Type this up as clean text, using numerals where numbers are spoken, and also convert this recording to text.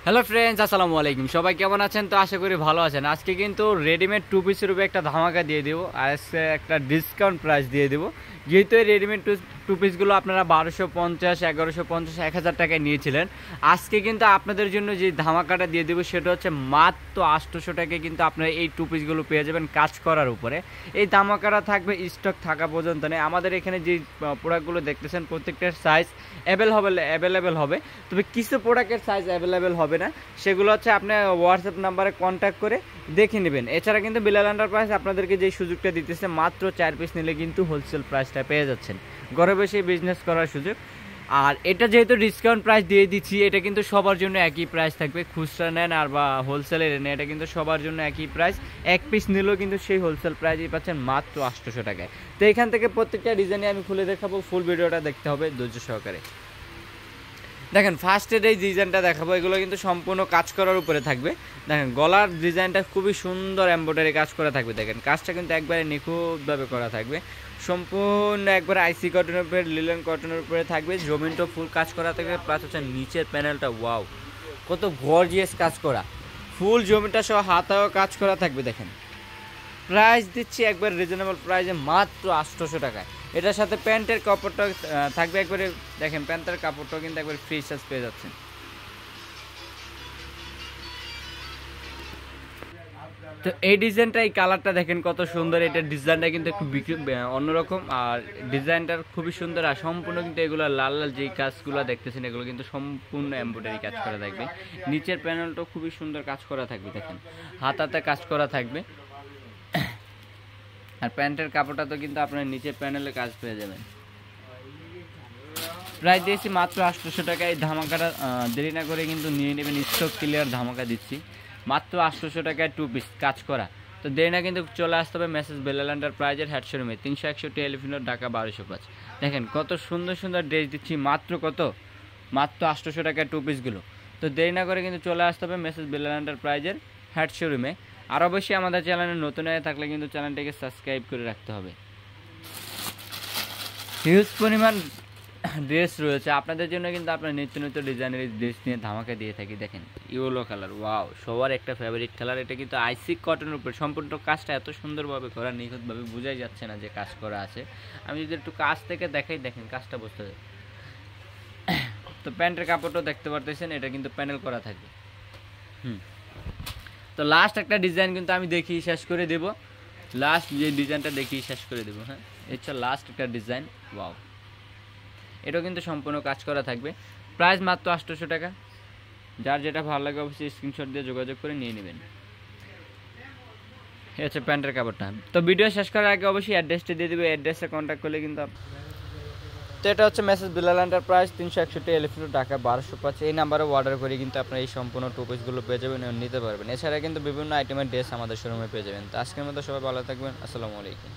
Hello friends, আসসালামু আলাইকুম। সবাই কেমন আছেন? তো আশা করি ভালো আছেন। আজকে কিন্তু রেডিমেড টু পিসের উপরে একটা ধামাকা দিয়ে দেবো, আর আজকে একটা ডিসকাউন্ট প্রাইস দিয়ে দেবো। যেহেতু এই রেডিমেড টু পিসগুলো আপনারা 1250, 1150, 1000 টাকায় নিয়েছিলেন, আজকে কিন্তু আপনাদের জন্য যে ধামাকাটা দিয়ে দেবো সেটা হচ্ছে মাত্র 800 টাকায় কিন্তু আপনারা এই টু পিসগুলো পেয়ে যাবেন কাজ করার উপরে। এই ধামাকাটা থাকবে স্টক থাকা পর্যন্ত নেই। আমাদের এখানে যে প্রোডাক্টগুলো দেখতেছেন প্রত্যেকটার সাইজ অ্যাভেলেবেল হবে, তবে কিছু প্রোডাক্টের সাইজ অ্যাভেলেবেল হবে না। সেগুলো হচ্ছে আপনি হোয়াটসঅ্যাপ নাম্বারে কন্ট্যাক্ট করে দেখে নেবেন। এছাড়া কিন্তু বিলাল এন্টারপ্রাইজ আপনাদেরকে যে সুযোগটা দিতেছে, মাত্র 4 পিস নিলে কিন্তু হোলসেল প্রাইসটা পেয়ে যাচ্ছেন, ঘরে বসে বিজনেস করার সুযোগ। আর এটা যেহেতু ডিসকাউন্ট প্রাইস দিয়ে দিচ্ছি, এটা কিন্তু সবার জন্য একই প্রাইস থাকবে। খুচরা নেন আর বা হোলসেলে নেন, এটা কিন্তু সবার জন্য একই প্রাইস। এক পিস নিলেও কিন্তু সেই হোলসেল প্রাইসই পাচ্ছেন মাত্র 800 টাকায়। তো এখান থেকে প্রত্যেকটা ডিজাইনে আমি খুলে দেখাবো, ফুল ভিডিওটা দেখতে হবে ধৈর্য সহকারে। দেখেন, ফার্স্টের এই ডিজাইনটা দেখাবো, এগুলো কিন্তু সম্পূর্ণ কাজ করার উপরে থাকবে। দেখেন গলার ডিজাইনটা খুবই সুন্দর এমব্রয়ডারি কাজ করা থাকবে। দেখেন কাজটা কিন্তু একবারে নিখুঁতভাবে করা থাকবে, সম্পূর্ণ একবারে আইসি কটনের উপরে, লিলেন কটনের উপরে থাকবে। জমিনটা ফুল কাজ করা থাকবে, প্লাস হচ্ছে নিচের প্যানেলটা ওয়াও কত গর্জিয়াস কাজ করা, ফুল জমিটা সহ হাতাও কাজ করা থাকবে। দেখেন প্রাইস দিচ্ছি একবার রিজনেবল প্রাইসে মাত্র 800 টাকায়। এটার সাথে প্যান্টের কাপড়টা থাকবে একবারে, দেখেন প্যান্টের কাপড়টাও কিন্তু একবার ফ্রি সাইজ পেয়ে যাচ্ছেন। তো এই ডিজাইনটা, এই কালারটা দেখেন কত সুন্দর। এটার ডিজাইনটা কিন্তু একটু অন্যরকম, আর ডিজাইনটার খুবই সুন্দর। আর সম্পূর্ণ কিন্তু এগুলো লাল লাল যেই কাজগুলো দেখতেছেন, এগুলো কিন্তু সম্পূর্ণ এমব্রয়ডারি কাজ করা থাকবে। নিচের প্যানেলটাও খুবই সুন্দর কাজ করা থাকবে, দেখেন হাতাতে কাজ করা থাকবে। আর প্যান্টের কাপড়টা তো কিন্তু আপনার নিচের প্যানেলে কাজ পেয়ে যাবেন। প্রাইস দিয়েছি মাত্র 800 টাকায়। এই ধামাকাটা দেরি না করে কিন্তু নিয়ে নেবেন, স্টক ক্লিয়ার ধামাকা দিচ্ছি মাত্র 800 টাকায় টু পিস কাজ করা। তো দেরি না কিন্তু চলে আসতে হবে মেসেজ বিলাল এন্টারপ্রাইজের হেড শোরুমে, 361 এলিফেন্ট ঢাকা 1205। দেখেন কত সুন্দর সুন্দর ড্রেস দিচ্ছি মাত্র মাত্র 800 টাকায় টু পিসগুলো। তো দেরি না করে কিন্তু চলে আসতে হবে মেসেজ বিলাল এন্টারপ্রাইজের হেড শোরুমে। আর অবশ্যই আমাদের চ্যানেলে নতুন হয়ে থাকলে কিন্তু চ্যানেলটিকে সাবস্ক্রাইব করে রাখতে হবে। হিউজ পরিমাণ ড্রেস রয়েছে আপনাদের জন্য, কিন্তু আপনার নিত্য নিত্য ডিজাইনের ড্রেস নিয়ে ধামাকা দিয়ে থাকি। দেখেন ইয়েলো কালার, ওয়াও সবার একটা ফেভারিট কালার। এটা কিন্তু আইসি কটনের উপর সম্পূর্ণ কাজটা এত সুন্দরভাবে করা, নিখুঁতভাবে বোঝাই যাচ্ছে না যে কাজ করা আছে। আমি যদি একটু কাজ থেকে দেখাই, দেখেন কাজটা বুঝতে যায়। তো প্যান্টের কাপড়টাও দেখতে পারতেছেন, এটা কিন্তু প্যানেল করা থাকবে। তো লাস্ট একটা ডিজাইন কিন্তু আমি দেখিয়ে শেষ করে দেব, লাস্ট যে ডিজাইনটা দেখিয়ে শেষ করে দেবো। হ্যাঁ, এটা লাস্ট একটা ডিজাইন, ওয়াও এটাও কিন্তু সম্পূর্ণ কাজ করা থাকবে। প্রাইস মাত্র 800 টাকা। যার যেটা ভালো লাগে অবশ্যই স্ক্রিনশট দিয়ে যোগাযোগ করে নিয়ে নেবেন। এই হচ্ছে প্যান্টের কাপড়টা। তো ভিডিও শেষ করার আগে অবশ্যই অ্যাড্রেসটা দিয়ে দেবে, অ্যাড্রেসে কন্ট্যাক্ট করলে কিন্তু। তো এটা হচ্ছে message Bilal enterprise, 361 elephant Dhaka 1205। এই নাম্বারে অর্ডার করে কিন্তু আপনারা এই সম্পূর্ণ টু পিসগুলো পেয়ে যাবেন এবং নিতে পারবেন। এছাড়া কিন্তু বিভিন্ন আইটেমের ড্রেস আমাদের শোরুমে পেয়ে যাবেন। তো আজকের মতো সবাই ভালো থাকবেন, আসসালামু আলাইকুম।